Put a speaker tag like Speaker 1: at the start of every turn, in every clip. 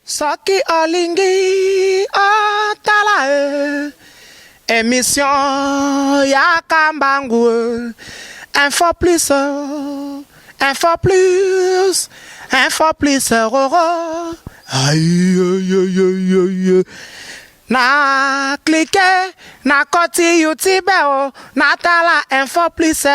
Speaker 1: Saki Olingi Atala émission Yakambangu info plus aïe aïe aïe aïe na cliquer na koti YouTube na tala info plus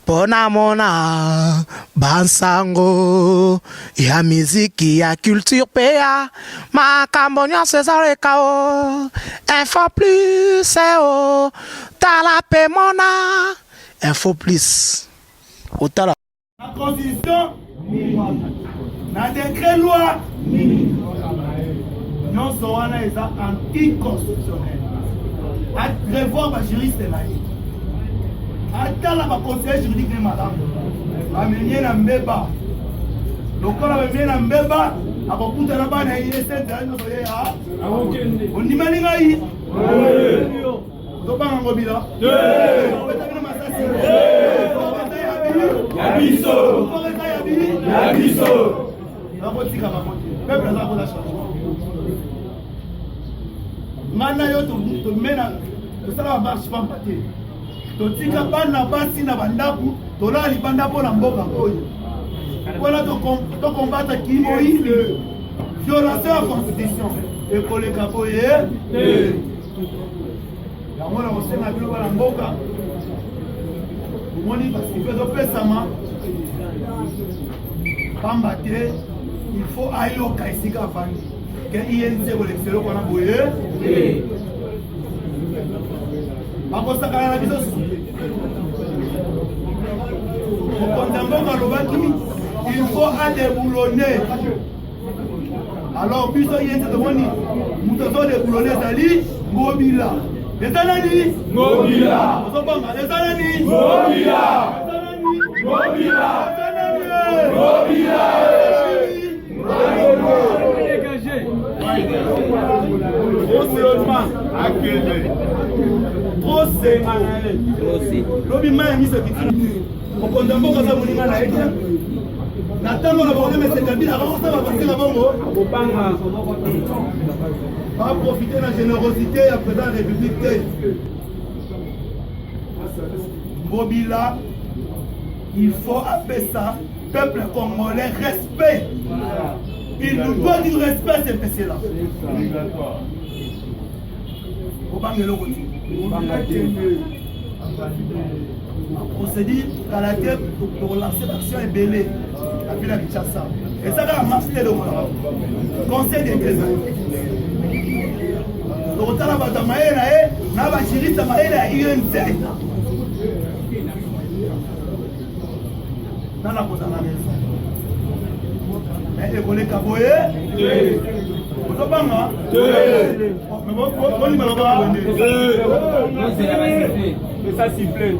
Speaker 1: pona mona bansango ya miziki ya culture pea makambonya César kao info plus tala pe mona info plus otala
Speaker 2: la constitution na décret loi nyonso wana eza anticonstitutionnel a revoir bajuriste na ye atala baconseiller juridique ne malamu bamemie na mbeba lokola bamemie na mbeba akokutana bana ye sentela nyonso ye a ondimani ngai tobanga ngobila obetamina masasi ya biso nakotika bango te peuple aza kola changement ngana yo tomena tosala bamarche pamba te totika bana basi na bandako tolala libanda mpo na mboka oyo mpona tokombata kimoyili violation ya constitution ekoleka boye yango na kosenga bino bana mboka omoni basife ezopesama pamba te il faut ayoka esika afandi ke INC kolekisa eloko wana boye bakosakana na biso mokonzi ya mboka alobaki il faut adeboulonner alors biso INC tomoni moto azodeboulonner ezali ngobila eza nani ngobila ozobanga eza nani ngobila lobi mai miso kitini mokonzi ya mboka aza moninga na ye na ntango na bango mesekabila akakosala basila bango baprofite na générosité ya président de république te Ngobila il faut appeler ça peuple congolais respect. Il nous doit du respect ces messieurs-là. On procédure à la tête pour lancer l'action est belée. La ville de Kinshasa. Et ça va marcher le conseil des trésors. Le retard à Batamaïna, n'a pas chiri Tamaïna, il y a une tête. Dans la cause à la maison. Mais évoluer Kaboye, Otobanga, mais ça siffle.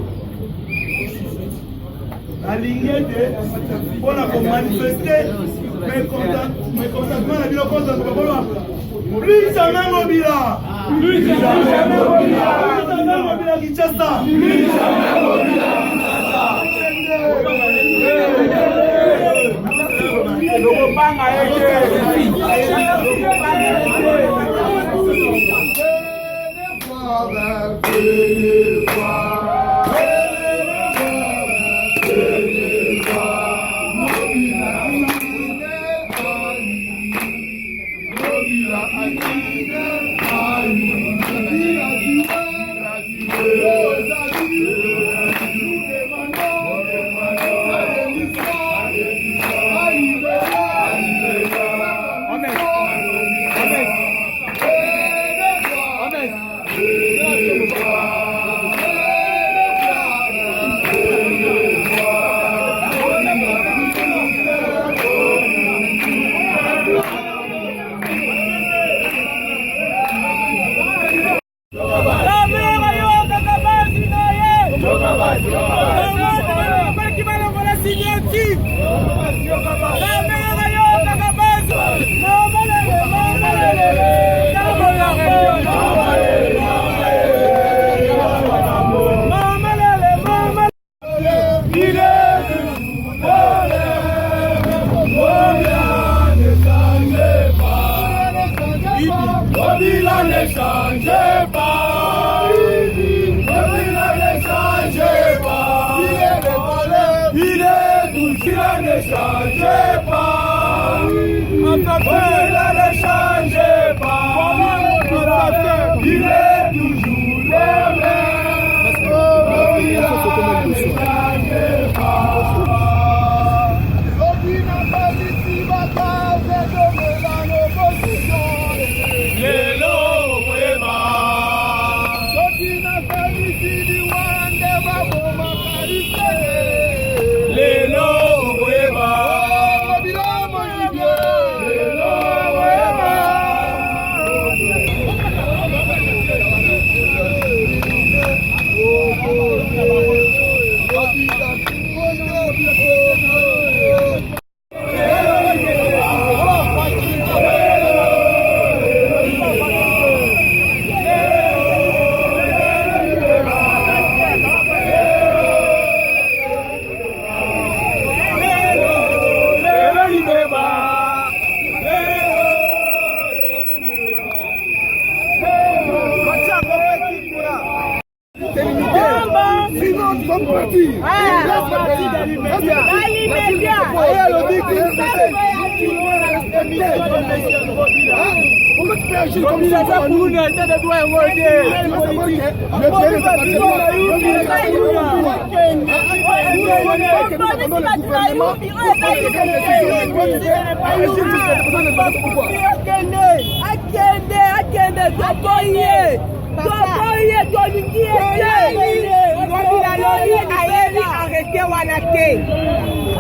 Speaker 2: La lignée pour la manifester, mais consentement la ville contre lui jamais Ngobila, lui jamais Ngobila Kinshasa, lui jamais Ngobila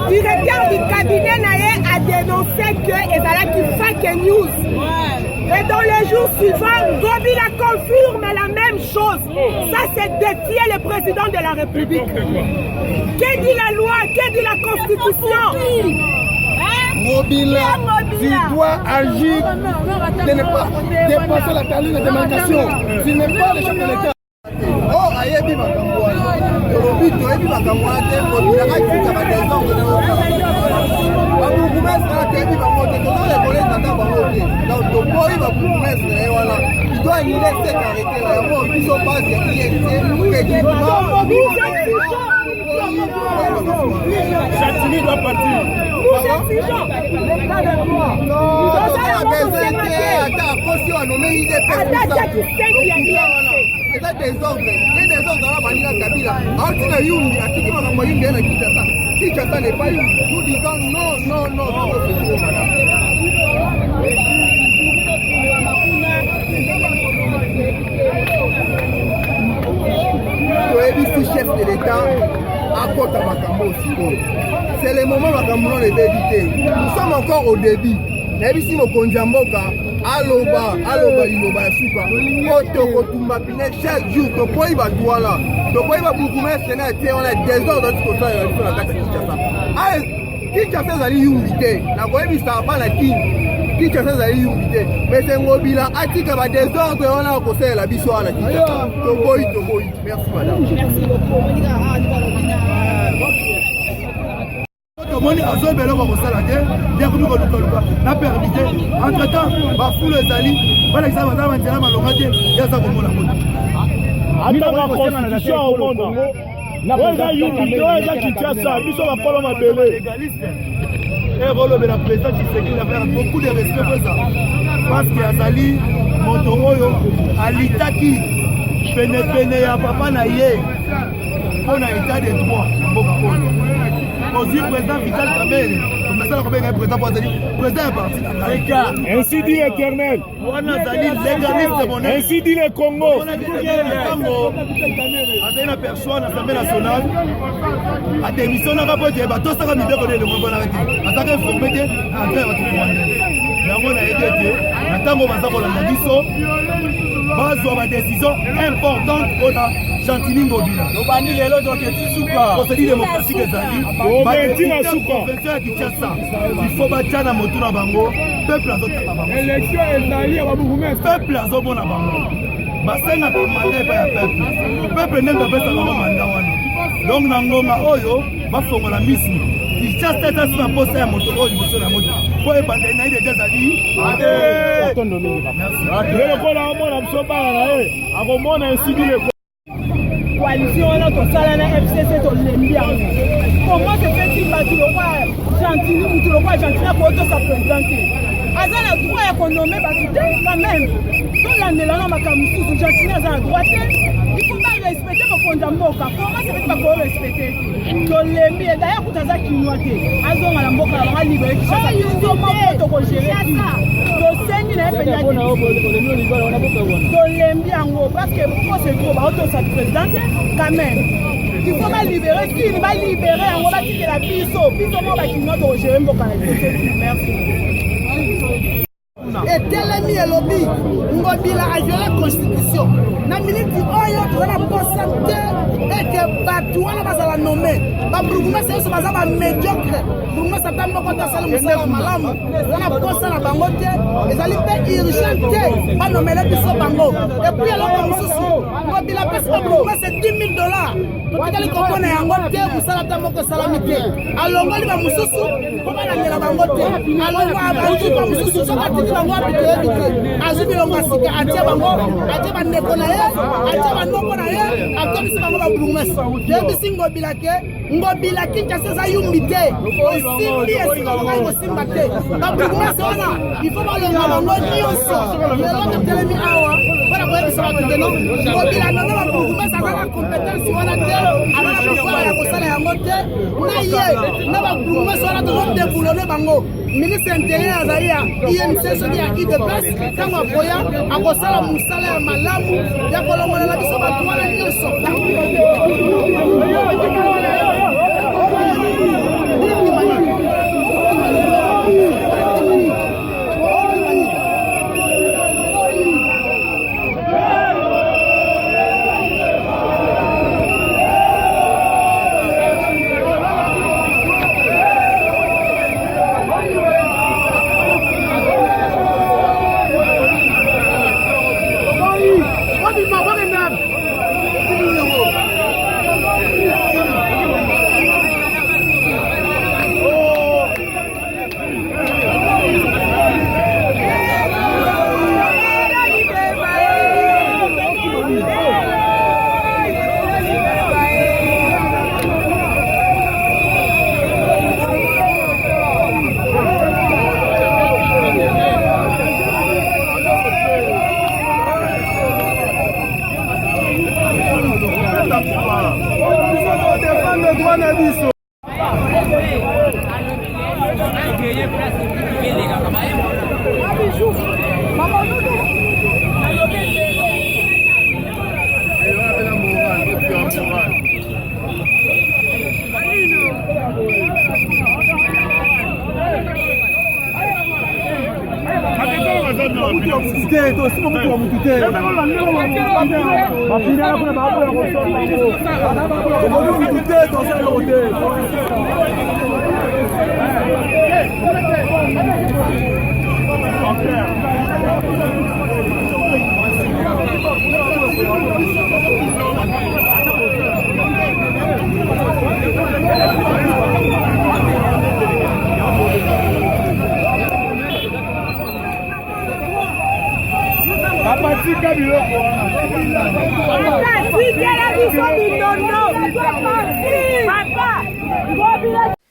Speaker 3: Directeur du cabinet a dénoncé que Ezalaki fake news. Et dans les jours suivants, Gobila confirme la même chose. Ça, c'est défier le président de la République. Que dit la loi? Que dit la Constitution?
Speaker 4: Gobila, tu dois agir de ne pas dépasser la talune de démarcation. Tu n'es pas le chef de l'État. Oh, ayebi makambo wana toyebi makambo wana te Gobila akika badésordre babourgmestre wana toyebi bango te tozorekolesa ata bango te donc toboyi babourgmestre na ye wana il doit annuler cette arrêté na yango biso base ya INC
Speaker 2: Chatini doit partir.
Speaker 4: ata akosi wanomei ide eza désordre wana baninga Kabila aotina Yumbi atiki makambo Yumbi ye na Kinshasa n'est pas Yumbi. Nous disons non, c'est trop madame. Toyebi chef de l'État akota makambo aussi. C'est le moment makambo non éviter. Nous sommes encore au début. Nayebisi mokonzi ya mboka aloba liloba ya suka oto kotumba pine chaque jour tokoyi bato wana tokoyi babourgmestre na tie wana désordre tikosala ya biso na kati ya Kinshasa. Kinshasa ezali yumbi te nakoyebisa bana Kinshasa ezali yumbi te mais c'est Ngobila atika badésordre wana akosalela biso wana Kinshasa. Tokoyi merci madame.
Speaker 2: Moni azobelo ba kosala te ya komi koluka na permité entre temps ba foule ezali bala kisa bazala banzela malonga te ya za komona moto
Speaker 5: ata ba constitution au monde oza yumbi oza Kinshasa biso bakolo mabele
Speaker 2: et rôle de la présidente Tshisekedi a fait beaucoup de respect pour ça parce que azali moto oyo alitaki pene ya papa na ye mpona état de droit mboka oyo aussi président Vital Kamel comme ça comme un président pour dire président est parti
Speaker 5: ainsi dit l'Éternel,
Speaker 2: on a zali légaliste mon
Speaker 5: ainsi dit le Congo.
Speaker 2: on a dit que personne à l'Assemblée nationale a démissionné après que bateau ça va me dire que le monde va dire attaque informé que après va trouver mais on a aidé maintenant on va ça pour la biso bazwa ba décision importante on a Chantilly Ngobila lobani lelo donc tisuka procédure démocratique ezali ba convention ya Kinshasa il faut batiana motu na bango peuple azotaka bango élection ezali ya babourgmestre peuple azomona bango basengaka mandat epai ya peuple ndenge bapesa bango mandat wana donc na ngonga oyo bafongola mismi Kinshasa etasi na posa ya moto oyo liboso na moto po ebandeli na ye deja ezali
Speaker 5: lekola omona biso bana na ye akomona esidi leko
Speaker 3: coalition wana tosala na FCC tolembi yango comment se fait-il bato lokwa Chantilly mutu lokwa Chantilly akoto sa présidente aza na droit ya konome bato te quand même tolandelana makambo mosusu Chantilly aza na droit te il faut pas respecter mokonzi ya mboka comment se fait bako respecter tolembi d'ailleurs kuta aza kinwa te azonga na mboka banga libere Kinshasa tozomoko tokogere tosengi na ye penya tolembi yango parce que procédure baotosa présidente quand même il faut libérer kini libérer yango batikela biso mo bakino tokogere mboka na merci
Speaker 6: etelemi elobi Ngobila a violé la constitution na minute oyo tozala posa te eke bato wana bazala nome babourgmestre nyonso baza bamédiocre bourgmestre ata moko te asali mosala malamu eza na posa na bango te ezali mpe urgent te banomele biso bango epuis eloko mosusu Ngobila apesi babourgmestre $10,000 totikali komona yango te mosala ata moko esalami te alongoli bamosusu mpo balandela bango te alongoabangi bamosusu soki atiki bango abiteyebi te azwi bilongo ya sika atie bango atie bandeko na ye atie bandoko na ye akomisi bango babourgmestre toyebisi Ngobila ke Ngobila Kinshasa eza yumbi te osimbi esika mongai kosimba te babourgmestre wana ifo balonga bango nyonso lelo totelemi awa mpona koyebisa bato te no Ngobila nono babourgmestre aza na compétence wana te aza na pouvoir ya kosala yango te na ye na babourgmestre wana tozodebulone bango ministre intérieur azali ya INC soki ya UDPS ntango akoya akosala mosala ya malamu ya kolongolela biso bato wana nyonso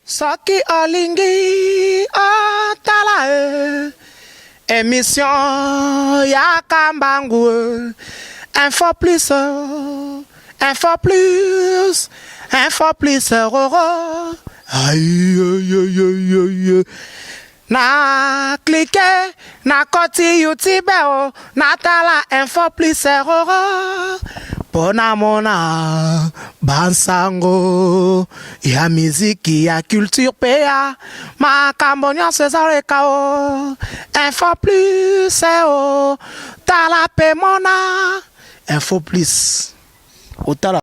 Speaker 1: Soki olingi otala émission ya Kambangu info plus info plus roro Aïe, aïe, aïe, aïe, aïe. Na cliquer, na koti YouTube, na tala info plus erreur. Pona mona, bansango, ya musique, ya culture PA, ma cambonian César et KO. Info plus, tala pe mona, info plus. Au tala.